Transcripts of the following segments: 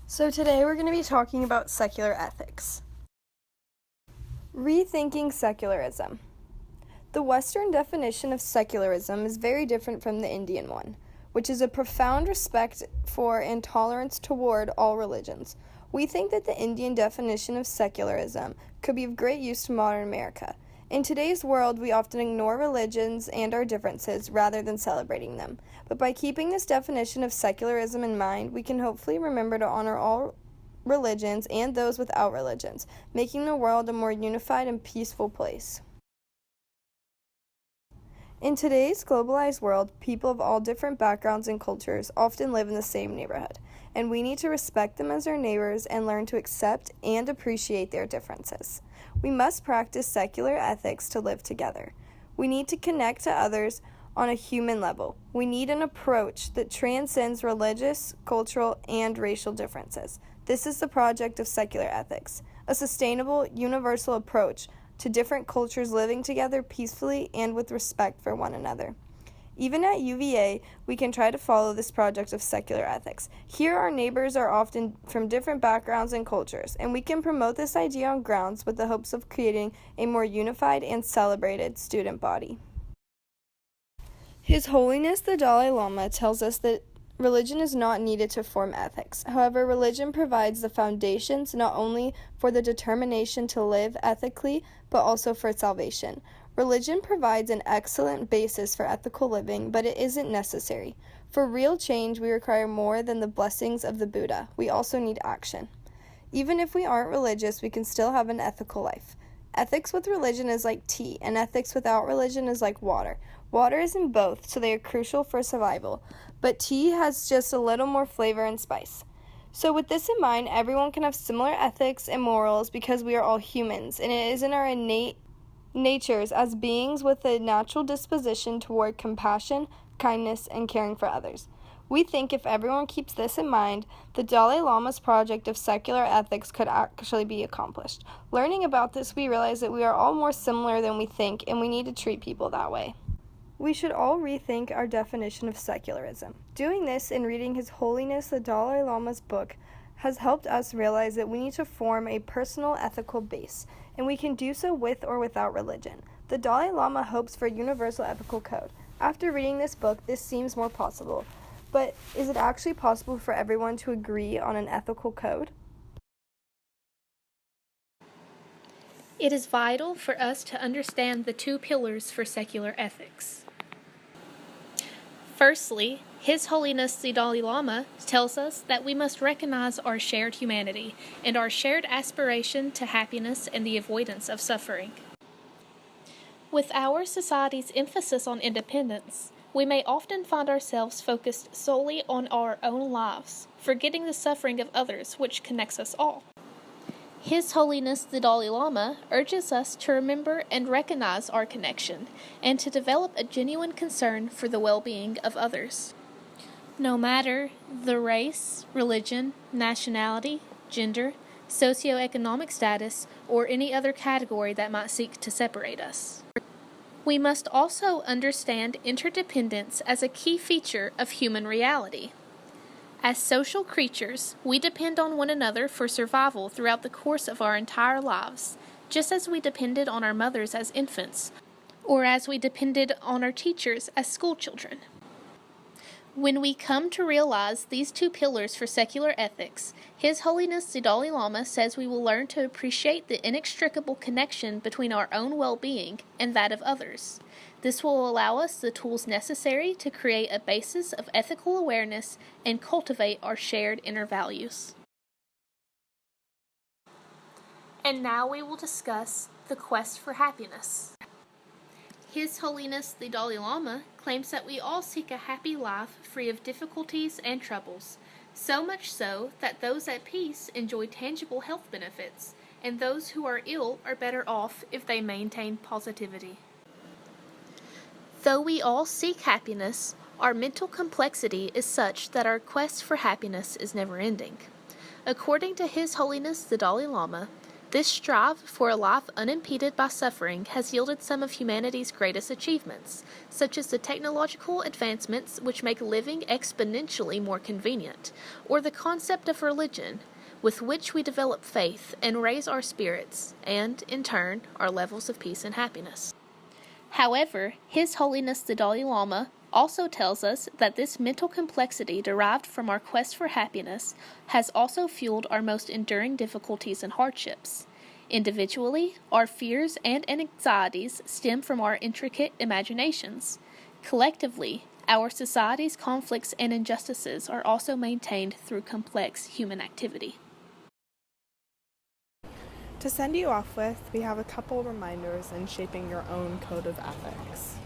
So today we're going to be talking about secular ethics. Rethinking secularism. The Western definition of secularism is very different from the Indian one, which is a profound respect for and tolerance toward all religions. We think that the Indian definition of secularism could be of great use to modern America. In today's world, we often ignore religions and our differences rather than celebrating them. But by keeping this definition of secularism in mind, we can hopefully remember to honor all religions and those without religions, making the world a more unified and peaceful place. In today's globalized world, people of all different backgrounds and cultures often live in the same neighborhood, and we need to respect them as our neighbors and learn to accept and appreciate their differences. We must practice secular ethics to live together. We need to connect to others on a human level. We need an approach that transcends religious, cultural, and racial differences. This is the project of secular ethics, a sustainable, universal approach to different cultures living together peacefully and with respect for one another. Even at UVA, we can try to follow this project of secular ethics. Here, our neighbors are often from different backgrounds and cultures, and we can promote this idea on grounds with the hopes of creating a more unified and celebrated student body. His Holiness the Dalai Lama tells us that religion is not needed to form ethics. However, religion provides the foundations not only for the determination to live ethically, but also for salvation. Religion provides an excellent basis for ethical living, but it isn't necessary. For real change, we require more than the blessings of the Buddha. We also need action. Even if we aren't religious, we can still have an ethical life. Ethics with religion is like tea, and ethics without religion is like water. Water is in both, so they are crucial for survival, but tea has just a little more flavor and spice. So with this in mind, everyone can have similar ethics and morals because we are all humans, and it is in our innate natures as beings with a natural disposition toward compassion, kindness, and caring for others. We think if everyone keeps this in mind, the Dalai Lama's project of secular ethics could actually be accomplished. Learning about this, we realize that we are all more similar than we think, and we need to treat people that way. We should all rethink our definition of secularism. Doing this and reading His Holiness the Dalai Lama's book has helped us realize that we need to form a personal ethical base, and we can do so with or without religion. The Dalai Lama hopes for a universal ethical code. After reading this book, this seems more possible. But is it actually possible for everyone to agree on an ethical code? It is vital for us to understand the two pillars for secular ethics. Firstly, His Holiness the Dalai Lama tells us that we must recognize our shared humanity and our shared aspiration to happiness and the avoidance of suffering. With our society's emphasis on independence, we may often find ourselves focused solely on our own lives, forgetting the suffering of others which connects us all. His Holiness the Dalai Lama urges us to remember and recognize our connection, and to develop a genuine concern for the well-being of others. No matter the race, religion, nationality, gender, socioeconomic status, or any other category that might seek to separate us. We must also understand interdependence as a key feature of human reality. As social creatures, we depend on one another for survival throughout the course of our entire lives, just as we depended on our mothers as infants, or as we depended on our teachers as schoolchildren. When we come to realize these two pillars for secular ethics, His Holiness the Dalai Lama says we will learn to appreciate the inextricable connection between our own well-being and that of others. This will allow us the tools necessary to create a basis of ethical awareness and cultivate our shared inner values. And now we will discuss the quest for happiness. His Holiness the Dalai Lama claims that we all seek a happy life free of difficulties and troubles, so much so that those at peace enjoy tangible health benefits, and those who are ill are better off if they maintain positivity. Though we all seek happiness, our mental complexity is such that our quest for happiness is never-ending. According to His Holiness the Dalai Lama, This strive for a life unimpeded by suffering has yielded some of humanity's greatest achievements, such as the technological advancements which make living exponentially more convenient, or the concept of religion, with which we develop faith and raise our spirits, and, in turn, our levels of peace and happiness. However, His Holiness the Dalai Lama also tells us that this mental complexity derived from our quest for happiness has also fueled our most enduring difficulties and hardships. Individually, our fears and anxieties stem from our intricate imaginations. Collectively, our society's conflicts and injustices are also maintained through complex human activity. To send you off with, we have a couple reminders in shaping your own code of ethics.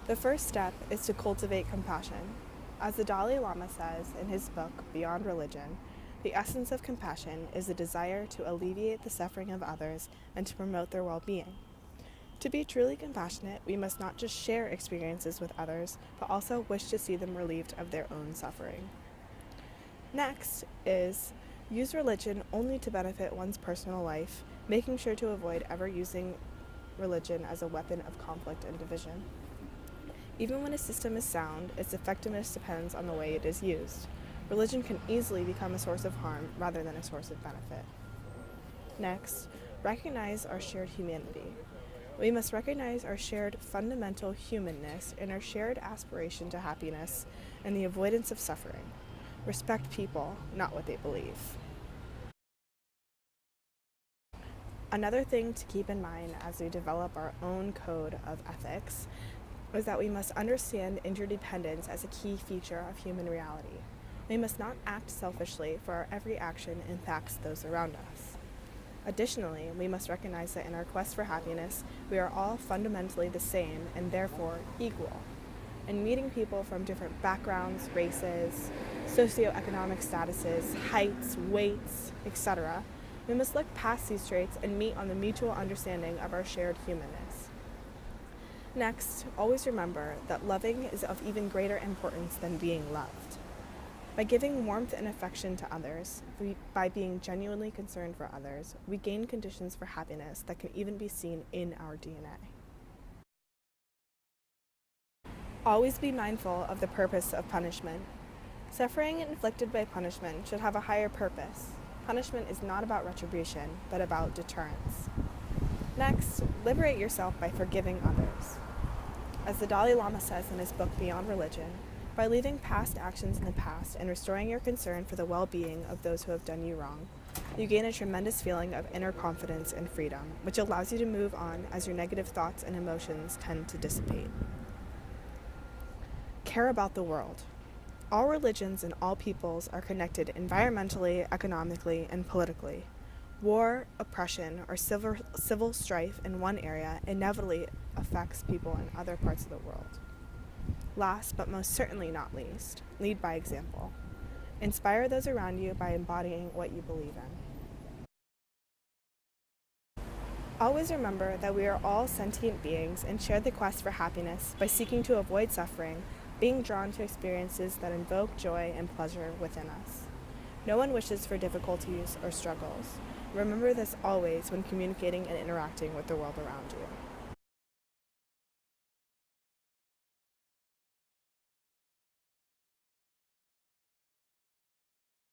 The first step is to cultivate compassion. As the Dalai Lama says in his book, Beyond Religion, the essence of compassion is a desire to alleviate the suffering of others and to promote their well-being. To be truly compassionate, we must not just share experiences with others, but also wish to see them relieved of their own suffering. Next is use religion only to benefit one's personal life, making sure to avoid ever using religion as a weapon of conflict and division. Even when a system is sound, its effectiveness depends on the way it is used. Religion can easily become a source of harm rather than a source of benefit. Next, recognize our shared humanity. We must recognize our shared fundamental humanness and our shared aspiration to happiness and the avoidance of suffering. Respect people, not what they believe. Another thing to keep in mind as we develop our own code of ethics is that we must understand interdependence as a key feature of human reality. We must not act selfishly, for our every action impacts those around us. Additionally, we must recognize that in our quest for happiness, we are all fundamentally the same and therefore equal. In meeting people from different backgrounds, races, socioeconomic statuses, heights, weights, etc., we must look past these traits and meet on the mutual understanding of our shared humanness. Next, always remember that loving is of even greater importance than being loved. By giving warmth and affection to others, by being genuinely concerned for others, we gain conditions for happiness that can even be seen in our DNA. Always be mindful of the purpose of punishment. Suffering inflicted by punishment should have a higher purpose. Punishment is not about retribution, but about deterrence. Next, liberate yourself by forgiving others. As the Dalai Lama says in his book Beyond Religion, by leaving past actions in the past and restoring your concern for the well-being of those who have done you wrong, you gain a tremendous feeling of inner confidence and freedom, which allows you to move on as your negative thoughts and emotions tend to dissipate. Care about the world. All religions and all peoples are connected environmentally, economically, and politically. War, oppression, or civil strife in one area inevitably affects people in other parts of the world. Last, but most certainly not least, lead by example. Inspire those around you by embodying what you believe in. Always remember that we are all sentient beings and share the quest for happiness by seeking to avoid suffering, being drawn to experiences that invoke joy and pleasure within us. No one wishes for difficulties or struggles. Remember this always when communicating and interacting with the world around you.